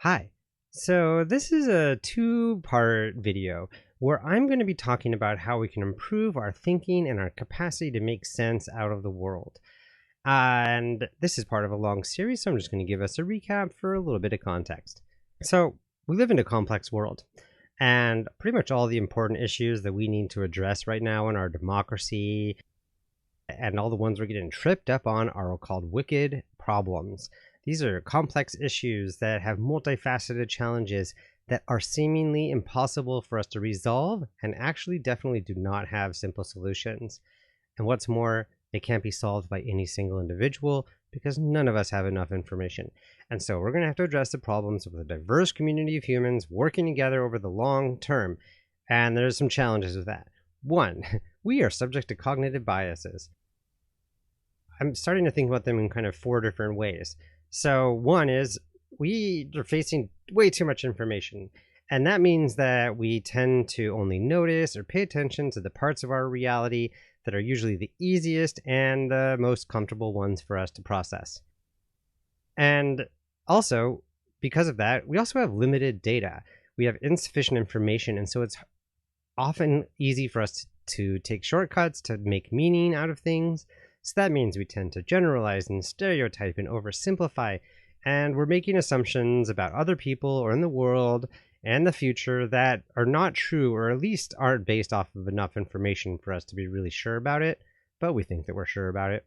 Hi. So this is a two-part video where I'm going to be talking about how we can improve our thinking and our capacity to make sense out of the world. And this is part of a long series, so I'm just going to give us a recap for a little bit of context. So we live in a complex world, and pretty much all the important issues that we need to address right now in our democracy and all the ones we're getting tripped up on are called wicked problems. These are complex issues that have multifaceted challenges that are seemingly impossible for us to resolve and actually definitely do not have simple solutions. And what's more, they can't be solved by any single individual because none of us have enough information. And so we're going to have to address the problems with a diverse community of humans working together over the long term. And there's some challenges with that. One, we are subject to cognitive biases. I'm starting to think about them in kind of four different ways. So one is we are facing way too much information. And that means that we tend to only notice or pay attention to the parts of our reality that are usually the easiest and the most comfortable ones for us to process. And also, because of that, we also have limited data. We have insufficient information. And so it's often easy for us to take shortcuts to make meaning out of things. So that means we tend to generalize and stereotype and oversimplify, and we're making assumptions about other people or in the world and the future that are not true, or at least aren't based off of enough information for us to be really sure about it, but we think that we're sure about it.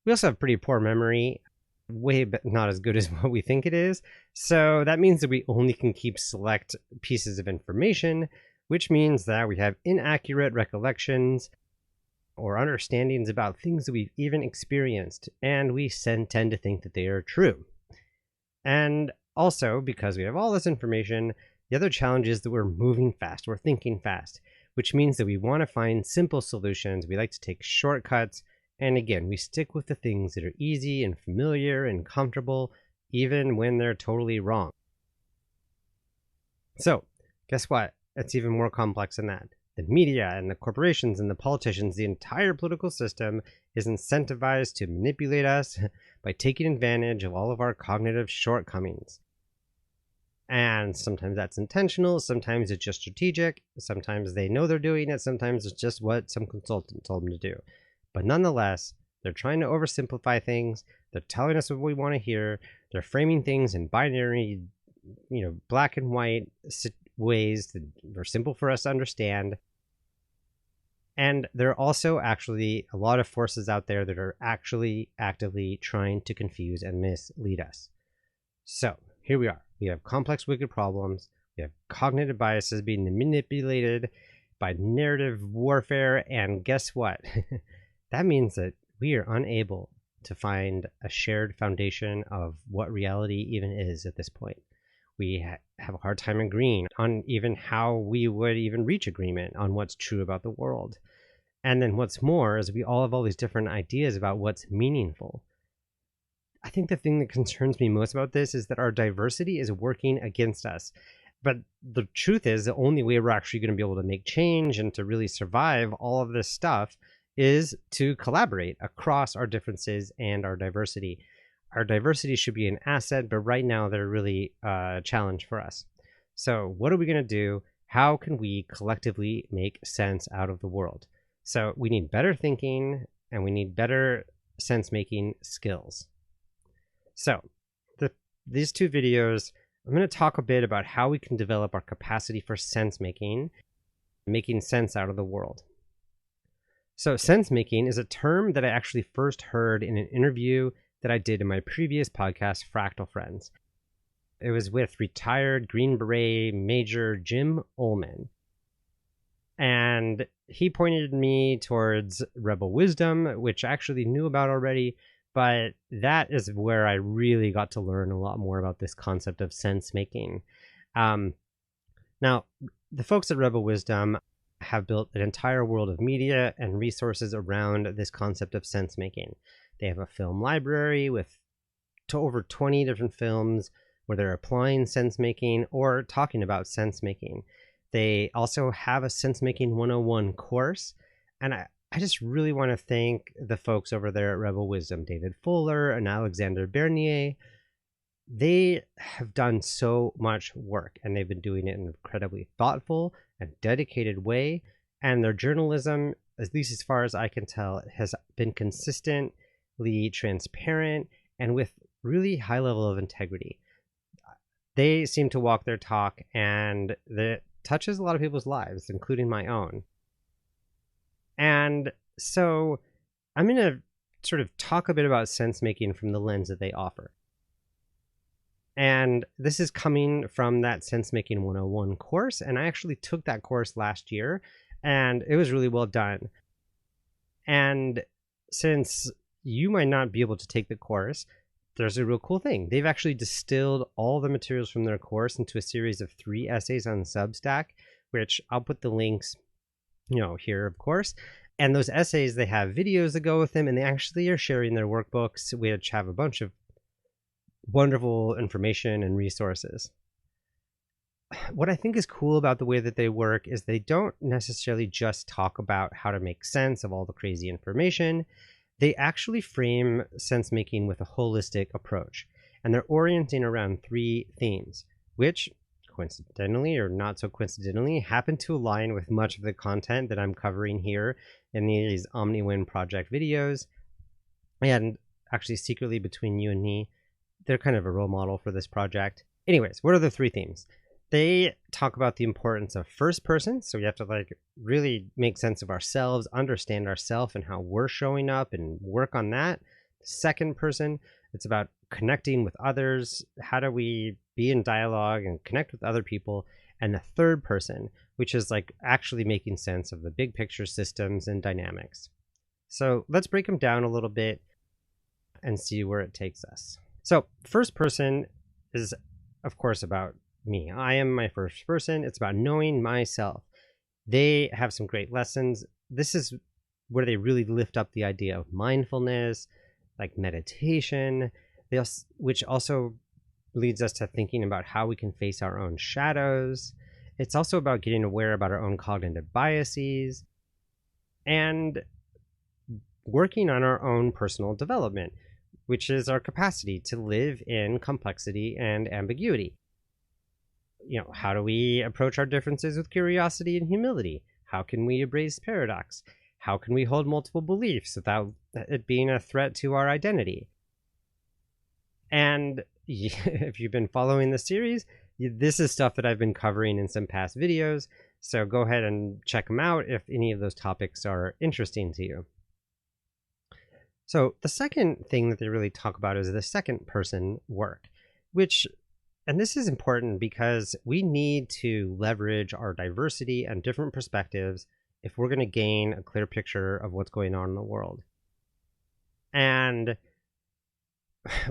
We also have pretty poor memory, not as good as what we think it is. So that means that we only can keep select pieces of information, which means that we have inaccurate recollections or understandings about things that we've even experienced, and we tend to think that they are true. And also, because we have all this information, the other challenge is that we're moving fast, we're thinking fast, which means that we want to find simple solutions. We like to take shortcuts, and again, we stick with the things that are easy and familiar and comfortable, even when they're totally wrong. So, guess what? It's even more complex than that. The media and the corporations and the politicians, the entire political system is incentivized to manipulate us by taking advantage of all of our cognitive shortcomings. And sometimes that's intentional, sometimes it's just strategic, sometimes they know they're doing it, sometimes it's just what some consultant told them to do. But nonetheless, they're trying to oversimplify things, they're telling us what we want to hear, they're framing things in binary, black and white ways that are simple for us to understand. And there are also actually a lot of forces out there that are actually actively trying to confuse and mislead us. So here we are. We have complex, wicked problems. We have cognitive biases being manipulated by narrative warfare. And guess what? That means that we are unable to find a shared foundation of what reality even is at this point. We have a hard time agreeing on even how we would even reach agreement on what's true about the world. And then what's more is we all have all these different ideas about what's meaningful. I think the thing that concerns me most about this is that our diversity is working against us. But the truth is, the only way we're actually going to be able to make change and to really survive all of this stuff is to collaborate across our differences and our diversity. Our diversity should be an asset, but right now they're really a challenge for us. So what are we going to do? How can we collectively make sense out of the world? So we need better thinking and we need better sense-making skills. So these two videos, I'm going to talk a bit about how we can develop our capacity for sense-making, making sense out of the world. So sense-making is a term that I actually first heard in an interview that I did in my previous podcast, Fractal Friends. It was with retired Green Beret Major Jim Ullman. And he pointed me towards Rebel Wisdom, which I actually knew about already, but that is where I really got to learn a lot more about this concept of sense-making. Now, the folks at Rebel Wisdom have built an entire world of media and resources around this concept of sense-making. They have a film library with over 20 different films where they're applying sense-making or talking about sense-making. They also have a Sensemaking 101 course, and I just really want to thank the folks over there at Rebel Wisdom, David Fuller and Alexander Bernier. They have done so much work, and they've been doing it in an incredibly thoughtful and dedicated way. And their journalism, at least as far as I can tell, has been consistently transparent and with really high level of integrity. They seem to walk their talk, and that touches a lot of people's lives, including my own. And so I'm going to sort of talk a bit about sense making from the lens that they offer. And this is coming from that Sensemaking 101 course. And I actually took that course last year, and it was really well done. And since you might not be able to take the course, there's a real cool thing. They've actually distilled all the materials from their course into a series of 3 essays on Substack, which I'll put the links, here, of course. And those essays, they have videos that go with them, and they actually are sharing their workbooks, which have a bunch of wonderful information and resources. What I think is cool about the way that they work is they don't necessarily just talk about how to make sense of all the crazy information. They actually frame sense making with a holistic approach, and they're orienting around 3 themes, which coincidentally or not so coincidentally happen to align with much of the content that I'm covering here in these Omni-Win project videos. And actually, secretly between you and me, they're kind of a role model for this project. Anyways, what are the 3 themes? They talk about the importance of first person. So we have to really make sense of ourselves, understand ourselves and how we're showing up and work on that. Second person, it's about connecting with others. How do we be in dialogue and connect with other people? And the third person, which is actually making sense of the big picture systems and dynamics. So let's break them down a little bit and see where it takes us. So first person is, of course, about me. I am my first person. It's about knowing myself. They have some great lessons. This is where they really lift up the idea of mindfulness, like meditation, which also leads us to thinking about how we can face our own shadows. It's also about getting aware about our own cognitive biases and working on our own personal development, which is our capacity to live in complexity and ambiguity. How do we approach our differences with curiosity and humility? How can we embrace paradox? How can we hold multiple beliefs without it being a threat to our identity? And if you've been following the series, this is stuff that I've been covering in some past videos. So go ahead and check them out if any of those topics are interesting to you. So the second thing that they really talk about is the second person work, and this is important because we need to leverage our diversity and different perspectives if we're going to gain a clear picture of what's going on in the world. And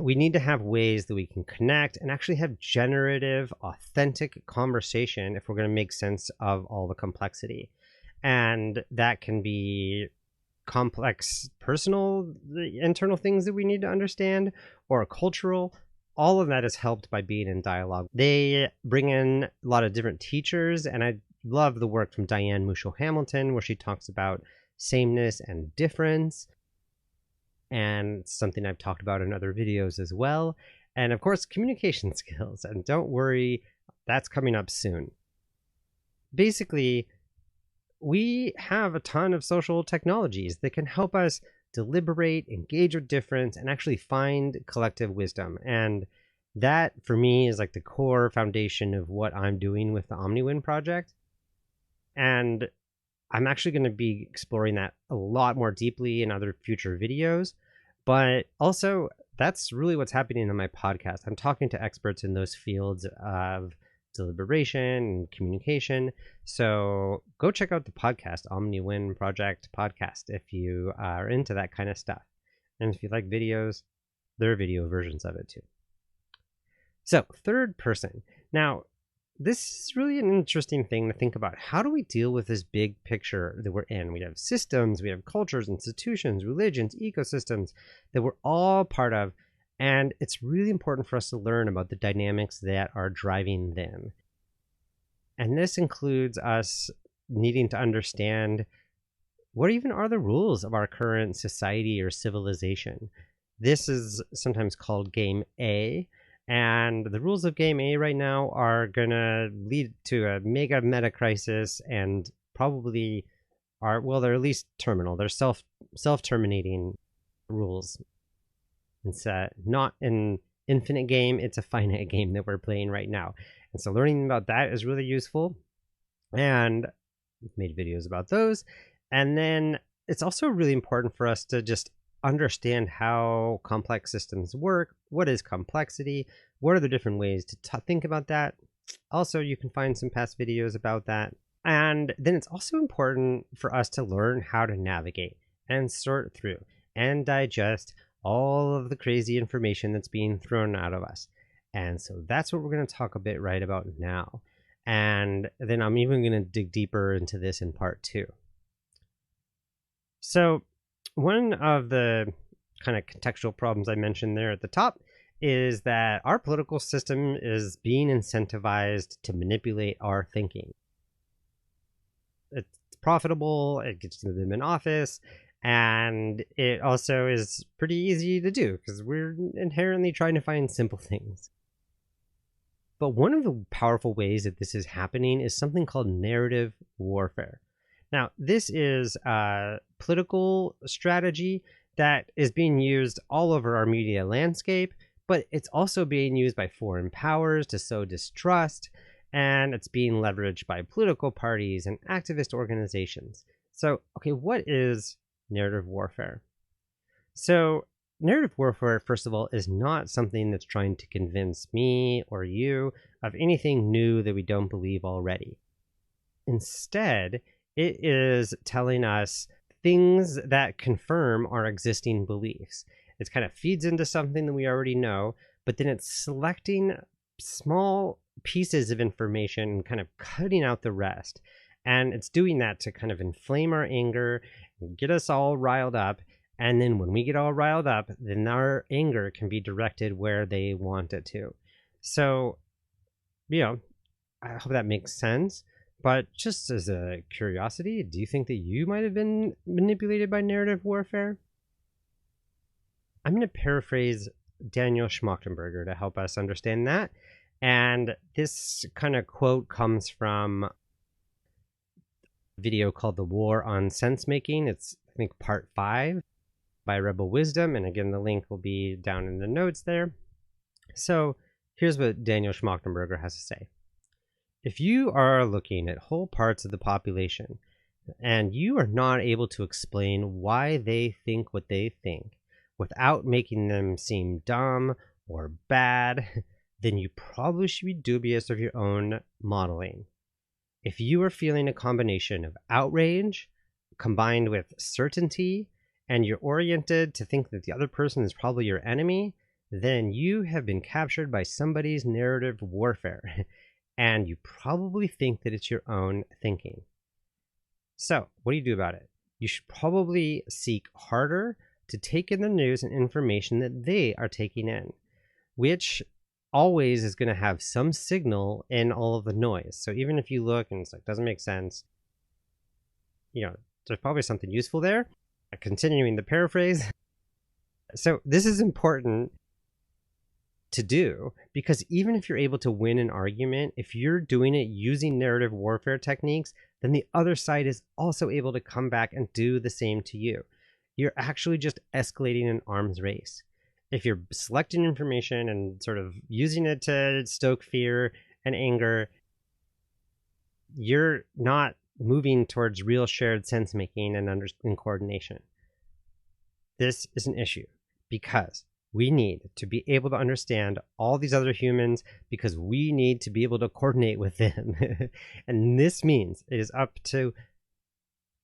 we need to have ways that we can connect and actually have generative, authentic conversation if we're going to make sense of all the complexity. And that can be complex personal, internal things that we need to understand, or cultural. All of that is helped by being in dialogue. They bring in a lot of different teachers, and I love the work from Diane Muschel-Hamilton, where she talks about sameness and difference, and something I've talked about in other videos as well. And of course, communication skills. And don't worry, that's coming up soon. Basically, we have a ton of social technologies that can help us deliberate, engage with difference, and actually find collective wisdom. And that, for me, is the core foundation of what I'm doing with the Omni-Win project. And I'm actually going to be exploring that a lot more deeply in other future videos. But also, that's really what's happening in my podcast. I'm talking to experts in those fields of deliberation and communication. So go check out the podcast, Omni-Win Project Podcast, if you are into that kind of stuff. And if you like videos, there are video versions of it too. So third person. Now, this is really an interesting thing to think about. How do we deal with this big picture that we're in? We have systems, we have cultures, institutions, religions, ecosystems that we're all part of. And it's really important for us to learn about the dynamics that are driving them. And this includes us needing to understand what even are the rules of our current society or civilization. This is sometimes called game A. And the rules of game A right now are going to lead to a mega meta crisis and probably are, well, they're at least terminal. They're self-terminating rules. It's not an infinite game, it's a finite game that we're playing right now. And so learning about that is really useful. And we've made videos about those. And then it's also really important for us to just understand how complex systems work. What is complexity? What are the different ways to think about that? Also, you can find some past videos about that. And then it's also important for us to learn how to navigate and sort through and digest all of the crazy information that's being thrown out of us. And so that's what we're going to talk a bit right about now. And then I'm even going to dig deeper into this in part 2. So one of the kind of contextual problems I mentioned there at the top is that our political system is being incentivized to manipulate our thinking. It's profitable, it gets them in office, and it also is pretty easy to do because we're inherently trying to find simple things. But one of the powerful ways that this is happening is something called narrative warfare. Now, this is a political strategy that is being used all over our media landscape, but it's also being used by foreign powers to sow distrust, and it's being leveraged by political parties and activist organizations. So, okay, what is narrative warfare? So, narrative warfare, first of all, is not something that's trying to convince me or you of anything new that we don't believe already. Instead, it is telling us things that confirm our existing beliefs. It kind of feeds into something that we already know, but then it's selecting small pieces of information and kind of cutting out the rest. And it's doing that to kind of inflame our anger, get us all riled up. And then when we get all riled up, then our anger can be directed where they want it to. So, I hope that makes sense. But just as a curiosity, do you think that you might have been manipulated by narrative warfare? I'm going to paraphrase Daniel Schmachtenberger to help us understand that. And this kind of quote comes from a video called The War on Sensemaking. It's, I think, part 5 by Rebel Wisdom. And again, the link will be down in the notes there. So here's what Daniel Schmachtenberger has to say. If you are looking at whole parts of the population and you are not able to explain why they think what they think without making them seem dumb or bad, then you probably should be dubious of your own modeling. If you are feeling a combination of outrage combined with certainty and you're oriented to think that the other person is probably your enemy, then you have been captured by somebody's narrative warfare. And you probably think that it's your own thinking. So, what do you do about it? You should probably seek harder to take in the news and information that they are taking in, which always is going to have some signal in all of the noise. So even if you look and it's like, doesn't make sense, there's probably something useful there. Continuing the paraphrase. So this is important to do because even if you're able to win an argument, if you're doing it using narrative warfare techniques, then the other side is also able to come back and do the same to you. You're actually just escalating an arms race. If you're selecting information and sort of using it to stoke fear and anger, you're not moving towards real shared sense making and coordination. This is an issue because we need to be able to understand all these other humans because we need to be able to coordinate with them. And this means it is up to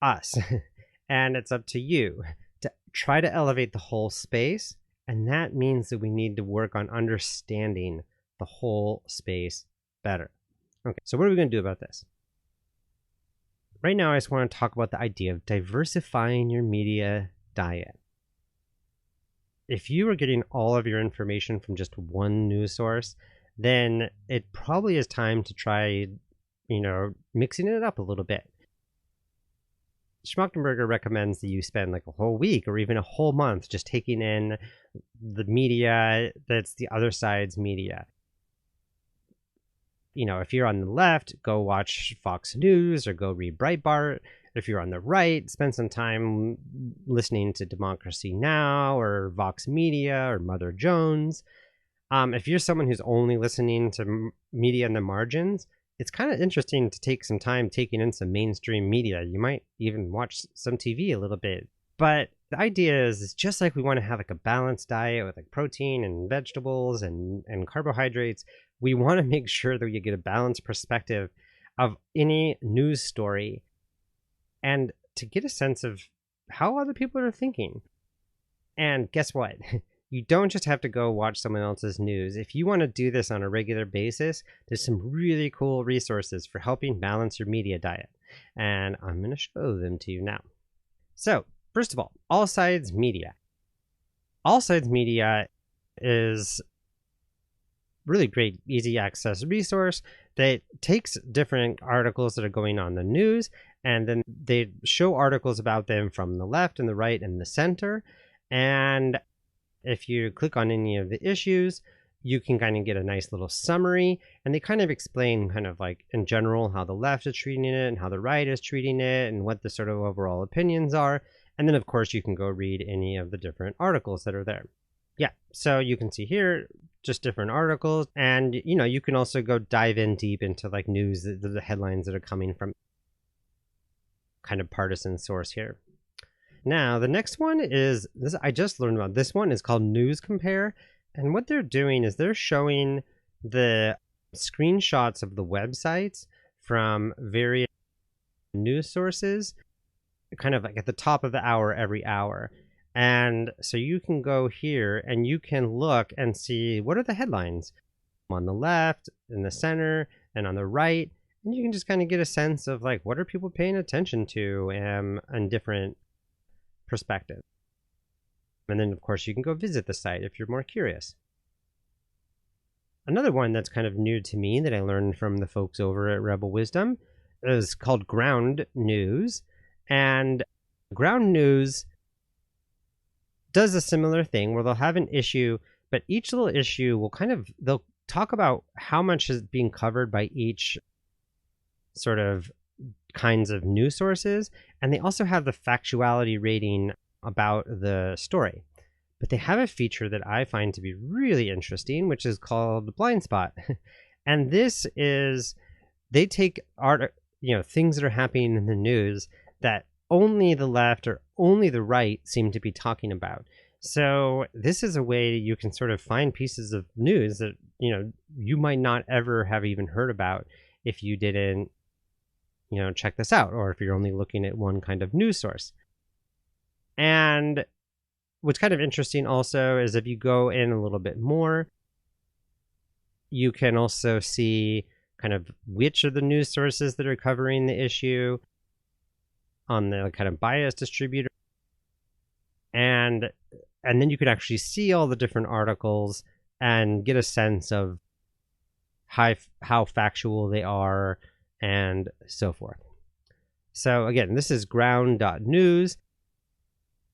us and it's up to you to try to elevate the whole space. And that means that we need to work on understanding the whole space better. Okay, so what are we going to do about this? Right now, I just want to talk about the idea of diversifying your media diet. If you are getting all of your information from just one news source, then it probably is time to try, mixing it up a little bit. Schmachtenberger recommends that you spend like a whole week or even a whole month just taking in the media that's the other side's media. If you're on the left, go watch Fox News or go read Breitbart. If you're on the right, spend some time listening to Democracy Now! Or Vox Media or Mother Jones. If you're someone who's only listening to media in the margins, it's kind of interesting to take some time taking in some mainstream media. You might even watch some TV a little bit. But the idea is just like we want to have like a balanced diet with like protein and vegetables and carbohydrates, we want to make sure that you get a balanced perspective of any news story and to get a sense of how other people are thinking. And guess what? You don't just have to go watch someone else's news. If you want to do this on a regular basis, there's some really cool resources for helping balance your media diet. And I'm going to show them to you now. So, first of all sides media. All sides media is really great, easy access resource that takes different articles that are going on in the news, and then they show articles about them from the left and the right and the center. And if you click on any of the issues, you can kind of get a nice little summary, and they kind of explain kind of like in general how the left is treating it and how the right is treating it and what the sort of overall opinions are. And then of course you can go read any of the different articles that are there. Yeah, so you can see here just different articles, and you can also go dive in deep into like news, the headlines that are coming from kind of partisan source here. Now the next one is this, I just learned about this one, is called News Compare, and what they're doing is they're showing the screenshots of the websites from various news sources kind of like at the top of the hour every hour. And so you can go here and you can look and see what are the headlines on the left, in the center, and on the right. And you can just kind of get a sense of like what are people paying attention to and different perspectives. And then of course you can go visit the site if you're more curious. Another one that's kind of new to me that I learned from the folks over at Rebel Wisdom is called Ground News. And Ground News does a similar thing where they'll have an issue, but each little issue will they'll talk about how much is being covered by each sort of kinds of news sources. And they also have the factuality rating about the story. But they have a feature that I find to be really interesting, which is called Blind Spot. And this is, they take things that are happening in the news that only the left or only the right seem to be talking about. So this is a way you can sort of find pieces of news that you might not ever have even heard about if you didn't check this out, or if you're only looking at one kind of news source. And what's kind of interesting also is if you go in a little bit more, you can also see kind of which are the news sources that are covering the issue on the kind of bias distributor. And then you could actually see all the different articles and get a sense of how factual they are and so forth. So again, this is ground.news.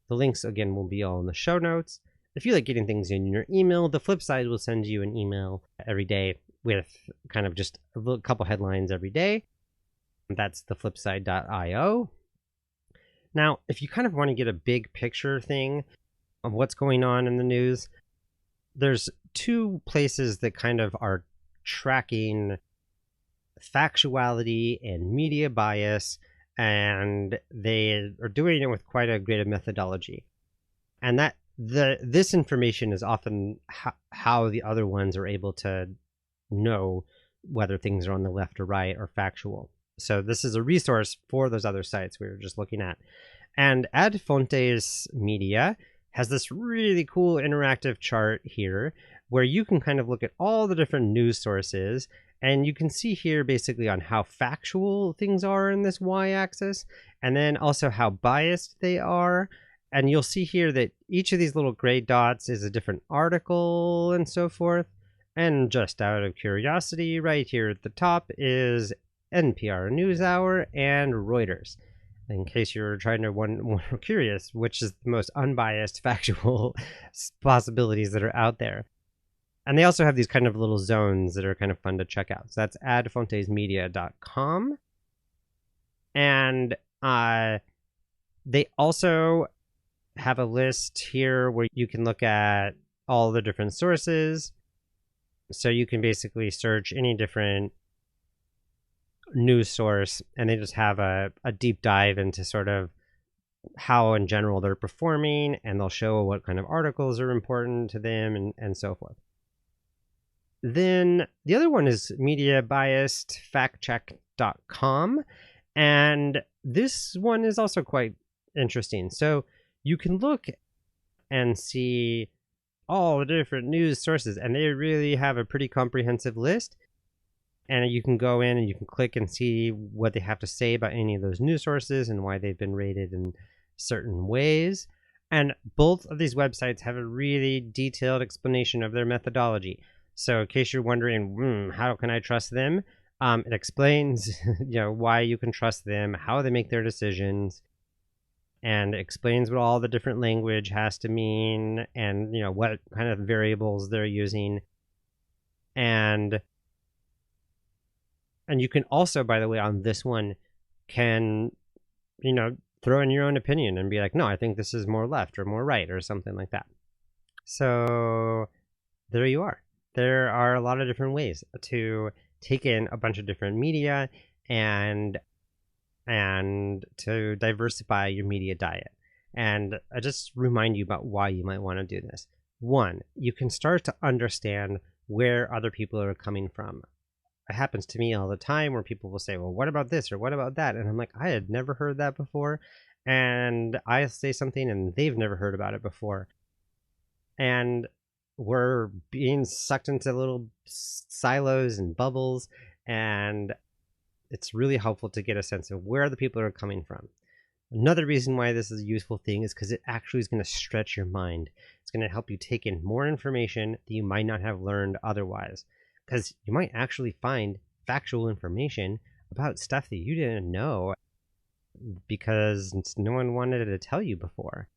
The links again will be all in the show notes. If you like getting things in your email, the flip side will send you an email every day with kind of just a couple headlines every day. That's theflipside.io. Now, if you kind of want to get a big picture thing of what's going on in the news, there's two places that kind of are tracking factuality and media bias, and they are doing it with quite a great methodology. And that this information is often how the other ones are able to know whether things are on the left or right or factual. So this is a resource for those other sites we were just looking at. And Ad Fontes Media has this really cool interactive chart here where you can kind of look at all the different news sources, and you can see here basically on how factual things are in this y-axis, and then also how biased they are. And you'll see here that each of these little gray dots is a different article and so forth. And just out of curiosity, right here at the top is NPR NewsHour and Reuters. in case you're trying to more curious, which is the most unbiased, factual possibilities that are out there. And they also have these kind of little zones that are kind of fun to check out. So that's adfontesmedia.com. And they also have a list here where you can look at all the different sources. So you can basically search any different news source, and they just have a deep dive into sort of how in general they're performing, and they'll show what kind of articles are important to them and so forth. Then the other one is mediabiasedfactcheck.com, and this one is also quite interesting. So you can look and see all the different news sources, and they really have a pretty comprehensive list. And you can go in and you can click and see what they have to say about any of those news sources and why they've been rated in certain ways. And both of these websites have a really detailed explanation of their methodology. So in case you're wondering, how can I trust them? It explains, why you can trust them, how they make their decisions, and explains what all the different language has to mean, and what kind of variables they're using. And you can also, by the way, on this one, can throw in your own opinion and be like, no, I think this is more left or more right or something like that. So there you are. There are a lot of different ways to take in a bunch of different media and to diversify your media diet. And I just remind you about why you might want to do this. One, you can start to understand where other people are coming from. It happens to me all the time where people will say, well, what about this or what about that? And I'm like, I had never heard that before. And I say something and they've never heard about it before. And we're being sucked into little silos and bubbles. And it's really helpful to get a sense of where the people are coming from. Another reason why this is a useful thing is because it actually is going to stretch your mind. It's going to help you take in more information that you might not have learned otherwise. Because you might actually find factual information about stuff that you didn't know because no one wanted to tell you before.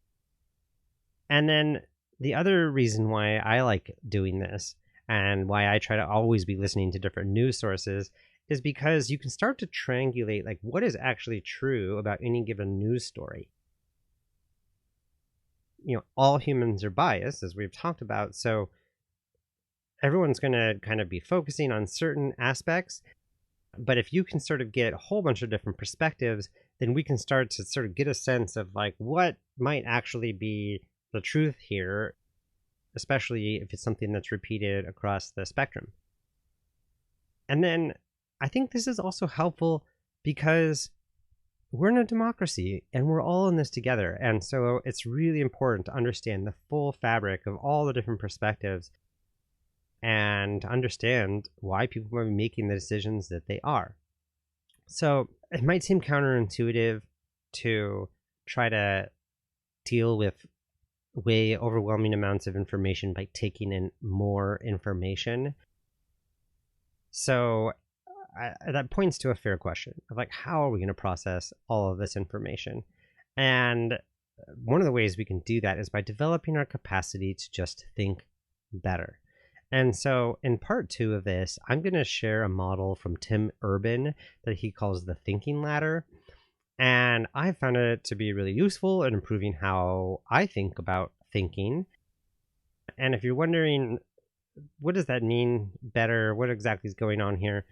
And then the other reason why I like doing this and why I try to always be listening to different news sources is because you can start to triangulate like what is actually true about any given news story. All humans are biased, as we've talked about, so everyone's going to kind of be focusing on certain aspects. But if you can sort of get a whole bunch of different perspectives, then we can start to sort of get a sense of like what might actually be the truth here, especially if it's something that's repeated across the spectrum. And then I think this is also helpful because we're in a democracy and we're all in this together. And so it's really important to understand the full fabric of all the different perspectives and to understand why people are making the decisions that they are. So it might seem counterintuitive to try to deal with way overwhelming amounts of information by taking in more information. So that points to a fair question of like, how are we going to process all of this information? And one of the ways we can do that is by developing our capacity to just think better. And so in part 2 of this, I'm going to share a model from Tim Urban that he calls the thinking ladder. And I found it to be really useful in improving how I think about thinking. And if you're wondering, what does that mean better? What exactly is going on here?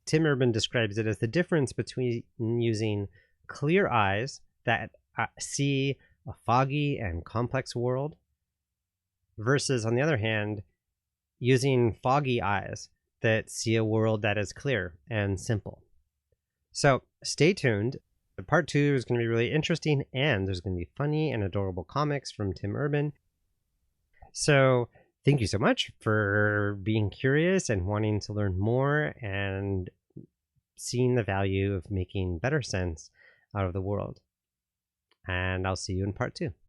Tim Urban describes it as the difference between using clear eyes that see a foggy and complex world versus, on the other hand, using foggy eyes that see a world that is clear and simple. So stay tuned. Part 2 is going to be really interesting, and there's going to be funny and adorable comics from Tim Urban. So thank you so much for being curious and wanting to learn more and seeing the value of making better sense out of the world. And I'll see you in part 2.